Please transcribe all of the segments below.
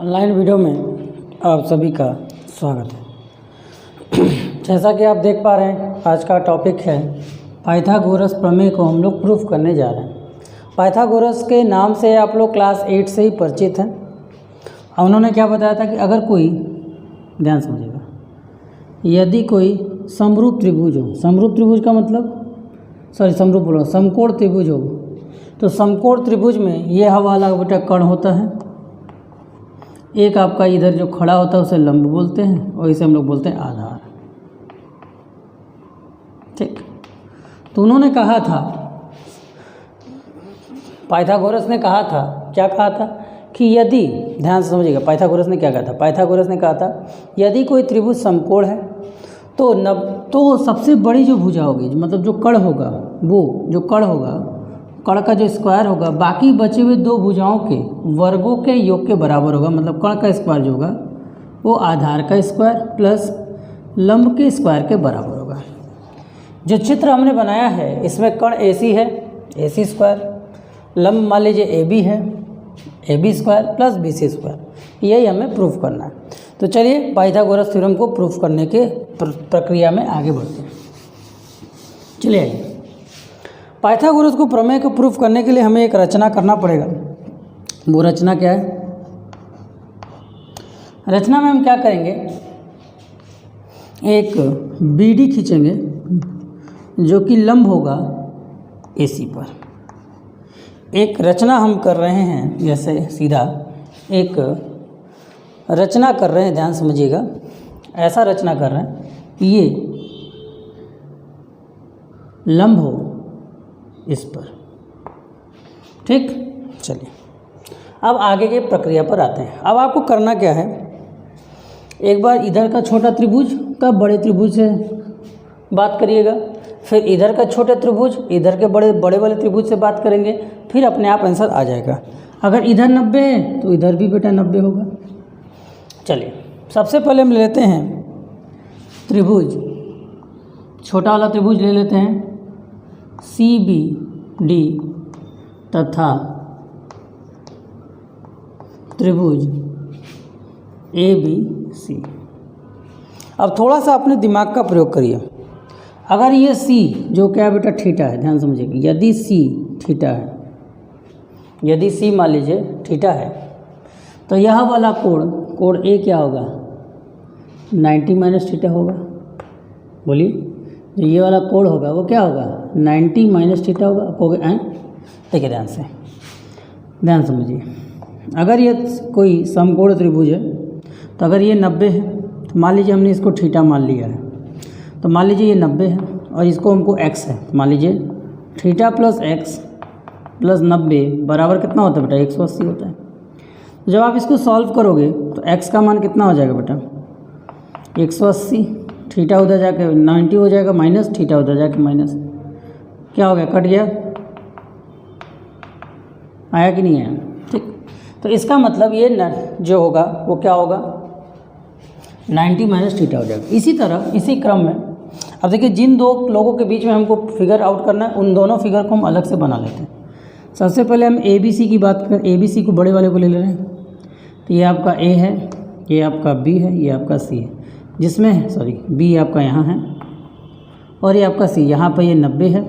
Online video में आप सभी का स्वागत है। जैसा कि आप देख पा रहे हैं, आज का टॉपिक है पाइथागोरस प्रमेय को हम लोग प्रूफ करने जा रहे हैं। पाइथागोरस के नाम से आप लोग क्लास 8 से ही परिचित हैं। उन्होंने क्या बताया था कि अगर कोई, ध्यान समझिएगा, यदि कोई समरूप त्रिभुज हो, समरूप त्रिभुज का मतलब समकोण त्रिभुज हो, तो समकोण त्रिभुज में यह वाला बेटा कर्ण होता है। एक आपका इधर जो खड़ा होता है उसे लंब बोलते हैं और इसे हम लोग बोलते हैं आधार। ठीक, तो उन्होंने कहा था, पाइथागोरस ने कहा था, क्या कहा था कि यदि, ध्यान से समझिएगा, पाइथागोरस ने क्या कहा था, पाइथागोरस ने कहा था यदि कोई त्रिभुज समकोण है तो सबसे बड़ी जो भुजा होगी, मतलब जो कर्ण होगा, वो जो कर्ण होगा, कर्ण का जो स्क्वायर होगा, बाकी बचे हुए दो भुजाओं के वर्गों के योग के बराबर होगा। मतलब कर्ण का स्क्वायर जो होगा वो आधार का स्क्वायर प्लस लंब के स्क्वायर के बराबर होगा। जो चित्र हमने बनाया है इसमें कर्ण AC है, AC स्क्वायर, लंब मान लीजिए AB है, AB square plus BC square. यही हमें प्रूफ करना है। तो चलिए पाइथागोरस थ्योरम को प्रूफ करने के प्रक्रिया में आगे बढ़ते हैं। चलिए आइए, पाइथागोरस को प्रमेय को प्रूफ करने के लिए हमें एक रचना करना पड़ेगा। वो रचना क्या है? रचना में हम क्या करेंगे, एक BD खींचेंगे जो कि लंब होगा AC पर। एक रचना हम कर रहे हैं, जैसे सीधा एक रचना कर रहे हैं, ध्यान समझिएगा, ऐसा रचना कर रहे हैं कि ये लंब हो इस पर। ठीक, चलिए अब आगे के प्रक्रिया पर आते हैं। अब आपको करना क्या है, एक बार इधर का छोटा त्रिभुज का बड़े त्रिभुज से बात करिएगा, फिर इधर का छोटे त्रिभुज इधर के बड़े वाले त्रिभुज से बात करेंगे, फिर अपने आप आंसर आ जाएगा। अगर इधर 90 है तो इधर भी बेटा 90 होगा। चलिए सबसे पहले हम ले लेते हैं त्रिभुज, छोटा वाला त्रिभुज ले लेते हैं CBD तथा त्रिभुज ABC। अब थोड़ा सा अपने दिमाग का प्रयोग करिए। अगर ये C जो क्या बेटा थीटा है, ध्यान समझिएगा, यदि C थीटा है, यदि C मान लीजिए थीटा है, तो यह वाला कोण A क्या होगा, 90 माइनस थीटा होगा। बोलिए, जो ये वाला कोण होगा वो क्या होगा, 90 माइनस थीटा होगा। कहोगे देखिए ध्यान समझिए, अगर ये कोई समकोण त्रिभुज है तो अगर ये 90 है तो मान लीजिए हमने इसको थीटा मान लिया है, तो मान लीजिए ये 90 है और इसको हमको x है, मान लीजिए थीटा प्लस x प्लस 90 बराबर कितना होता है बेटा, 180 होता है। जब आप इसको सॉल्व करोगे तो x का मान कितना हो जाएगा बेटा, 180, थीटा उधर जाके 90 हो जाएगा माइनस, थीटा उधर जाके माइनस, क्या हो गया, कट गया, आया कि नहीं आया। ठीक, तो इसका मतलब ये जो होगा वो क्या होगा, 90 माइनस थीटा हो जाएगा। इसी तरह इसी क्रम में अब देखिए, जिन दो लोगों के बीच में हमको फिगर आउट करना है, उन दोनों फिगर को हम अलग से बना लेते हैं। सबसे पहले हम ABC की बात करें, ABC को बड़े वाले को ले ले रहे हैं, तो ये आपका A है, ये आपका B है, ये आपका C है, जिसमें B आपका यहाँ है और ये आपका C, यहाँ पर ये 90 है,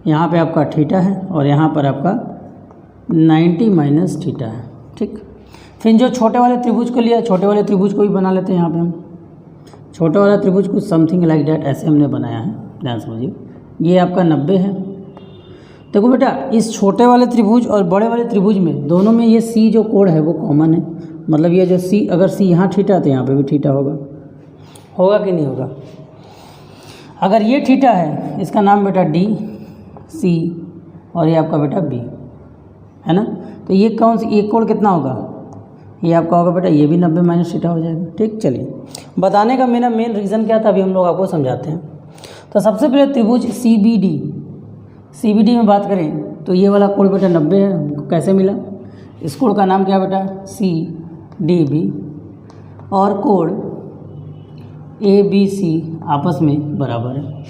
यहाँ पे आपका थीटा है और यहाँ पर आपका 90 माइनस थीटा है। ठीक, फिर जो छोटे वाले त्रिभुज को लिया, छोटे वाले त्रिभुज को भी बना लेते हैं। यहाँ पे हम छोटा वाला त्रिभुज कुछ समथिंग लाइक डैट ऐसे हमने बनाया है, ध्यान समझिए, ये आपका 90 है। देखो बेटा, इस छोटे वाले त्रिभुज और बड़े वाले त्रिभुज में दोनों में ये C जो कोण है वो कॉमन है। मतलब ये जो C, अगर C यहाँ थीटा तो यहाँ पे भी थीटा होगा कि नहीं होगा। अगर ये थीटा है, इसका नाम बेटा D, C और ये आपका बेटा B है ना, तो ये कौन सी, ये कोण कितना होगा, ये आपका होगा बेटा, ये भी 90 माइनस थीटा हो जाएगा। ठीक, चलिए बताने का मेरा मेन रीज़न क्या था अभी हम लोग आपको समझाते हैं। तो सबसे पहले त्रिभुज CBD में बात करें तो ये वाला कोण बेटा 90 है, हमको कैसे मिला, इस कोण का नाम क्या बेटा, CDB, और कोण ABC आपस में बराबर है,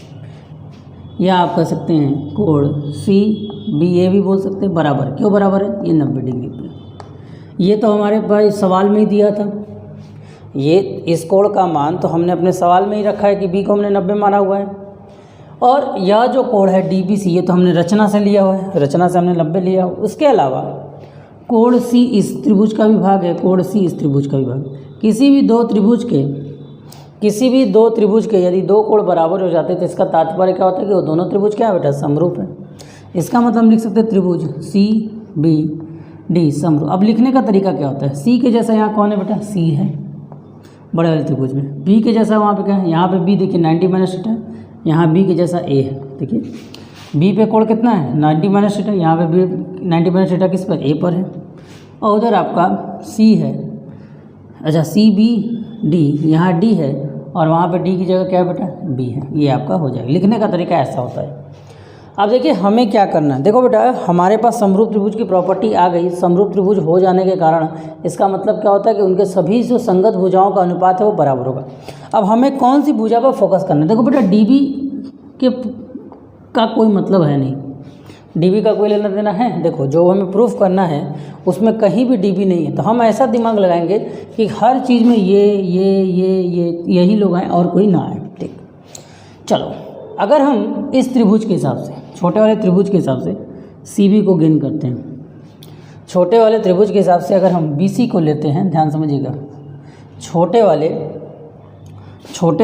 या आप कह सकते हैं कोण CBA भी बोल सकते हैं, बराबर। क्यों बराबर है, ये 90 डिग्री पे। ये तो हमारे पास सवाल में ही दिया था, ये इस कोण का मान तो हमने अपने सवाल में ही रखा है कि बी को हमने 90 माना हुआ है। और यह जो कोण है DBC ये तो हमने रचना से लिया हुआ है, रचना से हमने 90 लिया हुआ। उसके अलावा कोण C इस त्रिभुज का विभाग है, कोण C इस त्रिभुज का विभाग। किसी भी दो त्रिभुज के यदि दो कोण बराबर हो जाते तो इसका तात्पर्य क्या होता है कि वो दोनों त्रिभुज क्या है बेटा, समरूप है। इसका मतलब हम लिख सकते हैं त्रिभुज CBD समरूप। अब लिखने का तरीका क्या होता है, C के जैसा यहाँ कौन है बेटा, C है बड़े वाले त्रिभुज में। B के जैसा वहाँ पे क्या है, यहाँ पे B देखिए 90 माइनस थीटा, यहाँ B के जैसा A है। देखिए B पे कोण कितना है 90 माइनस थीटा, यहाँ पे B 90 माइनस थीटा किस पर, A पर है। और उधर आपका C है, अच्छा CBD, यहाँ D है और वहाँ पे D की जगह क्या है बेटा, B है। ये आपका हो जाएगा। लिखने का तरीका ऐसा होता है। अब देखिए हमें क्या करना है, देखो बेटा हमारे पास समरूप त्रिभुज की प्रॉपर्टी आ गई। समरूप त्रिभुज हो जाने के कारण इसका मतलब क्या होता है कि उनके सभी जो संगत भुजाओं का अनुपात है वो बराबर होगा। अब हमें कौन सी भुजा पर फोकस करना है, देखो बेटा DB का कोई मतलब है नहीं, DB का कोई लेना देना है। देखो जो हमें प्रूफ करना है उसमें कहीं भी DB नहीं है, तो हम ऐसा दिमाग लगाएंगे कि हर चीज़ में ये यही लोग आए और कोई ना आए। ठीक, चलो अगर हम इस त्रिभुज के हिसाब से, छोटे वाले त्रिभुज के हिसाब से CB को गेन करते हैं, छोटे वाले त्रिभुज के हिसाब से अगर हम BC को लेते हैं, ध्यान समझिएगा, छोटे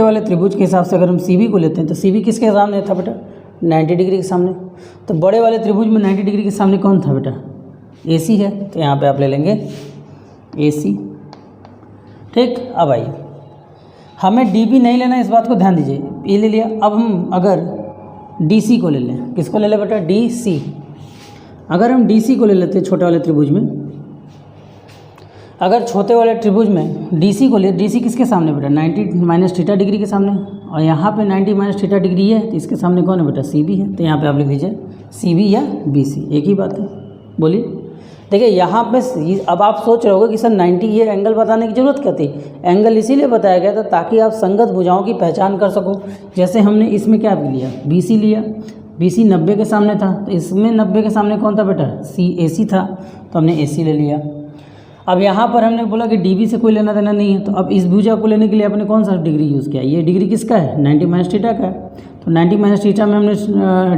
वाले त्रिभुज के हिसाब से अगर हम CB को लेते हैं तो CB किसके सामने था बेटा, 90 डिग्री के सामने। तो बड़े वाले त्रिभुज में 90 डिग्री के सामने कौन था बेटा, AC है। तो यहाँ पे आप ले लेंगे AC। ठीक, अब आइए हमें DB नहीं लेना, इस बात को ध्यान दीजिए, ये ले लिया। अब हम अगर DC को ले लें, किसको ले लें बेटा, DC। अगर हम DC को ले लेते हैं छोटे वाले त्रिभुज में, अगर छोटे वाले त्रिभुज में DC को ले, DC किसके सामने बेटा, 90 माइनस थीटा डिग्री के सामने, और यहाँ पे 90 माइनस थीटा डिग्री है तो इसके सामने कौन है बेटा, CB है। तो यहाँ पे आप लिख दीजिए CB या BC, एक ही बात है। बोलिए, देखिए यहाँ पे अब आप सोच रहे होगे कि सर 90 ये एंगल बताने की ज़रूरत क्या थी। एंगल इसीलिए बताया गया था ताकि आप संगत भुजाओं की पहचान कर सको। जैसे हमने इसमें क्या लिया, BC लिया, BC 90 के सामने था, तो इसमें 90 के सामने कौन था बेटा, AC था, तो हमने AC ले लिया। अब यहाँ पर हमने बोला कि DB से कोई लेना देना नहीं है, तो अब इस भुजा को लेने के लिए आपने कौन सा डिग्री यूज़ किया, ये डिग्री किसका है, 90 माइनस थीटा का है। तो 90 माइनस थीटा में हमने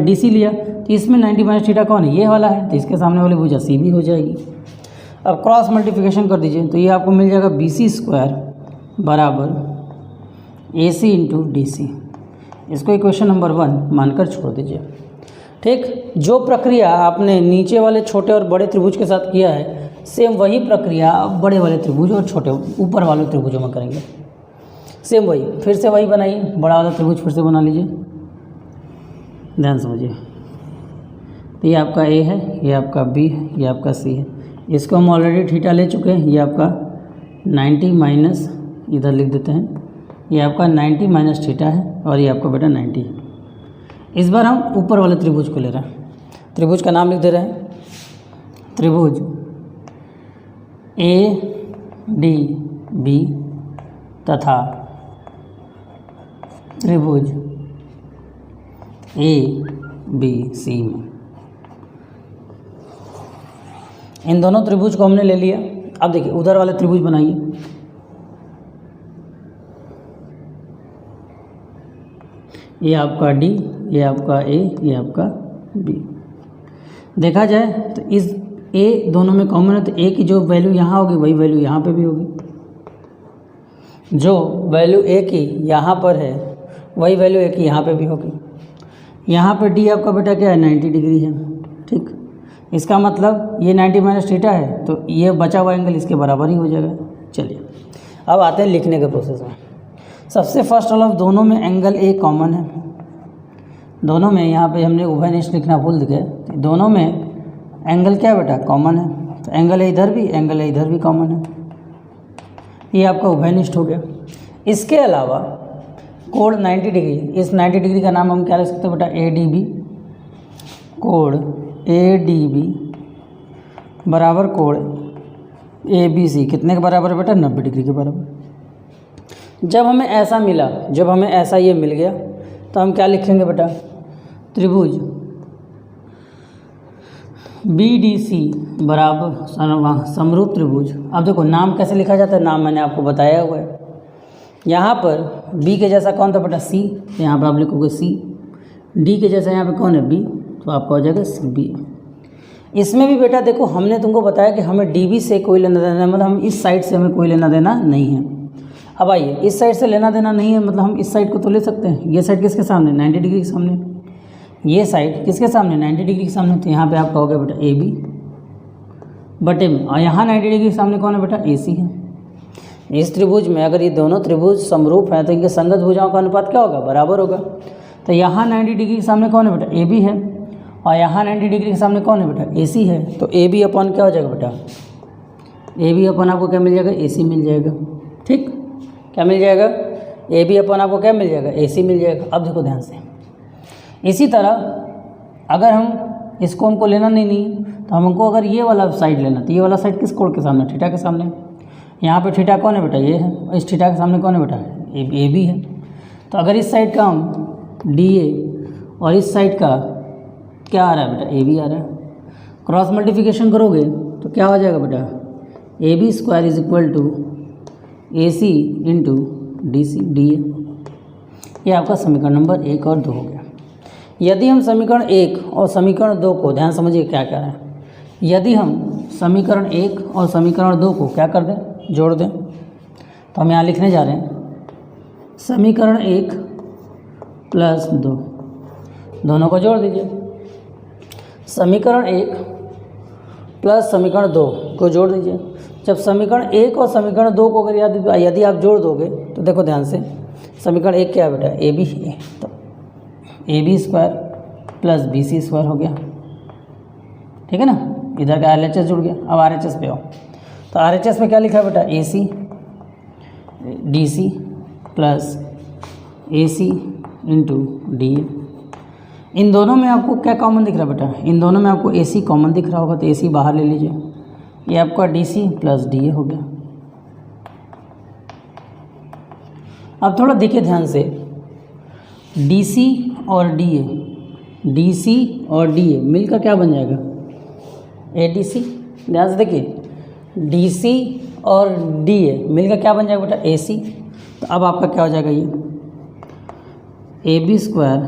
DC लिया, तो इसमें 90 माइनस थीटा कौन है, ये वाला है, तो इसके सामने वाली भुजा CB हो जाएगी। अब क्रॉस मल्टीप्लिकेशन कर दीजिए तो ये आपको मिल जाएगा BC स्क्वायर बराबर AC इंटू DC। इसको इक्वेशन नंबर 1 मानकर छोड़ दीजिए। ठीक, जो प्रक्रिया आपने नीचे वाले छोटे और बड़े त्रिभुज के साथ किया है, सेम वही प्रक्रिया आप बड़े वाले त्रिभुज और छोटे ऊपर वाले त्रिभुजों में करेंगे। सेम वही, फिर से वही बनाइए, बड़ा वाला त्रिभुज फिर से बना लीजिए, ध्यान समझिए। तो ये आपका A है, ये आपका B है, ये आपका C है। इसको हम ऑलरेडी थीटा ले चुके हैं, ये आपका 90 माइनस, इधर लिख देते हैं, ये आपका 90 माइनस थीटा है और ये आपका बेटा 90 है। इस बार हम ऊपर वाले त्रिभुज को ले रहे हैं, त्रिभुज का नाम लिख दे रहे हैं, त्रिभुज ADB तथा त्रिभुज ABC में। इन दोनों त्रिभुज को हमने ले लिया। अब देखिए उधर वाले त्रिभुज बनाइए, ये आपका D, ये आपका A, ये आपका B। देखा जाए तो इस A दोनों में कॉमन है, तो A की जो वैल्यू यहाँ होगी वही वैल्यू यहाँ पे भी होगी। जो वैल्यू A की यहाँ पर है वही वैल्यू A की यहाँ पे भी होगी। यहाँ पे D आपका बेटा क्या है, 90 डिग्री है। ठीक, इसका मतलब ये 90 माइनस थीटा है, तो ये बचा हुआ एंगल इसके बराबर ही हो जाएगा। चलिए अब आते हैं लिखने के प्रोसेस में। सबसे फर्स्ट ऑफ दोनों में एंगल A कॉमन है, दोनों में, यहाँ पे हमने उभयनिष्ठ लिखना भूल गए, दोनों में एंगल क्या है बेटा, कॉमन है। तो एंगल है इधर भी, एंगल है इधर भी कॉमन है, ये आपका उभयनिष्ठ हो गया। इसके अलावा कोण 90 डिग्री, इस 90 डिग्री का नाम हम क्या लिख सकते हैं बेटा, ADB। कोण ADB बराबर कोण ABC कितने के बराबर है बेटा, 90 डिग्री के बराबर। जब हमें ऐसा मिला, जब हमें ऐसा ये मिल गया तो हम क्या लिखेंगे बेटा, त्रिभुज BDC बराबर समरूप त्रिभुज। अब देखो नाम कैसे लिखा जाता है, नाम मैंने आपको बताया हुआ है। यहाँ पर B के जैसा कौन था बेटा C, तो यहाँ पर आप लिखोगे C। D के जैसा यहाँ पे कौन है B, तो आपका हो जाएगा CB। इसमें भी बेटा देखो हमने तुमको बताया कि हमें DB से कोई लेना देना है, मतलब हम इस साइड से हमें कोई लेना देना नहीं है। अब आइए, इस साइड से लेना देना नहीं है मतलब हम इस साइड को तो ले सकते हैं। ये साइड किसके सामने, 90 डिग्री के सामने। ये साइड किसके सामने, 90 डिग्री के सामने। तो यहाँ पे आप कहोगे बेटा AB बटे में, और यहाँ 90 डिग्री के सामने कौन है बेटा, AC है। इस त्रिभुज में अगर ये दोनों त्रिभुज समरूप हैं तो इनके संगत भुजाओं का अनुपात क्या होगा, बराबर होगा। तो यहाँ 90 डिग्री के सामने कौन है बेटा, AB है, और यहाँ 90 डिग्री के सामने कौन है बेटा, AC है। तो AB अपन क्या हो जाएगा बेटा, AB अपन आपको क्या मिल जाएगा, AC मिल जाएगा। ठीक, क्या मिल जाएगा, AB अपन आपको क्या मिल जाएगा, AC मिल जाएगा। अब देखो ध्यान से, इसी तरह अगर हम इस कोण को लेना नहीं तो हमको अगर ये वाला साइड लेना, तो ये वाला साइड किस कोण के सामने, थीटा के सामने। यहाँ पे थीटा कौन है बेटा, ये है, और इस थीटा के सामने कौन है बेटा, AB है। तो अगर इस साइड का हम DA और इस साइड का क्या आ रहा है बेटा, AB आ रहा है, क्रॉस मल्टीप्लिकेशन करोगे तो क्या हो जाएगा बेटा, AB square is equal to AC into DC DA। ये आपका समीकरण नंबर 1 और 2 हो गया। यदि हम समीकरण 1 और समीकरण 2 को, ध्यान समझिए क्या क्या है, यदि हम समीकरण 1 और समीकरण 2 को क्या कर दें, जोड़ दें, तो हम यहाँ लिखने जा रहे हैं समीकरण 1 प्लस 2, दोनों को जोड़ दीजिए। समीकरण 1 प्लस समीकरण 2 को जोड़ दीजिए। जब समीकरण 1 और समीकरण 2 को अगर यदि आप जोड़ दोगे तो देखो ध्यान से, समीकरण 1 क्या है बेटा, AB है, तो AB square plus BC square हो गया। ठीक है ना, इधर का LHS जुड़ गया। अब RHS पे आओ, तो RHS में क्या लिखा है बेटा, AC DC plus AC into DA। इन दोनों में आपको क्या कॉमन दिख रहा है बेटा, इन दोनों में आपको AC कॉमन दिख रहा होगा, तो AC बाहर ले लीजिए। ये आपका DC प्लस DA हो गया। अब थोड़ा देखिए ध्यान से, DC और DA मिलकर क्या बन जाएगा, ADC। ध्यान से देखिए, DC और DA मिलकर क्या बन जाएगा बेटा, AC। तो अब आपका क्या हो जाएगा, ये AB square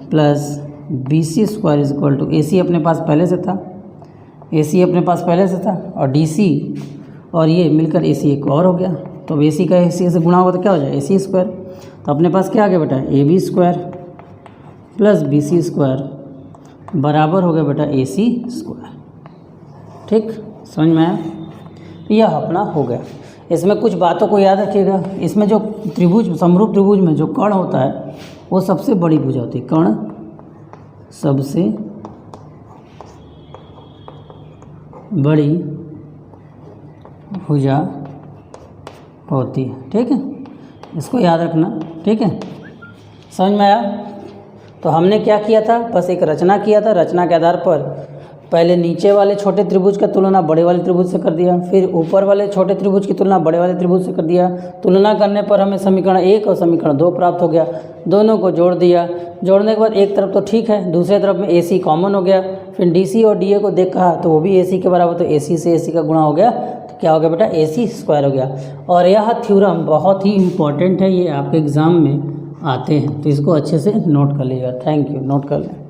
plus BC square is equal to, AC अपने पास पहले से था, AC अपने पास पहले से था, और DC और ये मिलकर AC एक और हो गया। तो AC का AC से गुणा होगा तो क्या हो जाएगा, AC स्क्वायर। तो अपने पास क्या आ गया बेटा, AB square plus BC square बराबर हो गया बेटा AC स्क्वायर। ठीक, समझ में आया, यह अपना हो गया। इसमें कुछ बातों को याद रखिएगा। इसमें जो त्रिभुज, समरूप त्रिभुज में जो कर्ण होता है वो सबसे बड़ी भुजा होती है, कर्ण सबसे बड़ी भुजा होती है। ठीक है, इसको याद रखना। ठीक है, समझ में आया। तो हमने क्या किया था, बस एक रचना किया था। रचना के आधार पर पहले नीचे वाले छोटे त्रिभुज का तुलना बड़े वाले त्रिभुज से कर दिया, फिर ऊपर वाले छोटे त्रिभुज की तुलना बड़े वाले त्रिभुज से कर दिया। तुलना करने पर हमें समीकरण 1 और समीकरण 2 प्राप्त हो गया। दोनों को जोड़ दिया। जोड़ने के बाद एक तरफ तो ठीक है, दूसरे तरफ में AC कॉमन हो गया। फिर DC और DA को देखा तो वो भी AC के बराबर, तो AC से AC का गुणा हो गया, तो क्या हो गया बेटा, AC स्क्वायर हो गया। और यह थ्योरम बहुत ही इम्पॉर्टेंट है, ये आपके एग्ज़ाम में आते हैं, तो इसको अच्छे से नोट कर लीजिएगा। थैंक यू, नोट कर लें।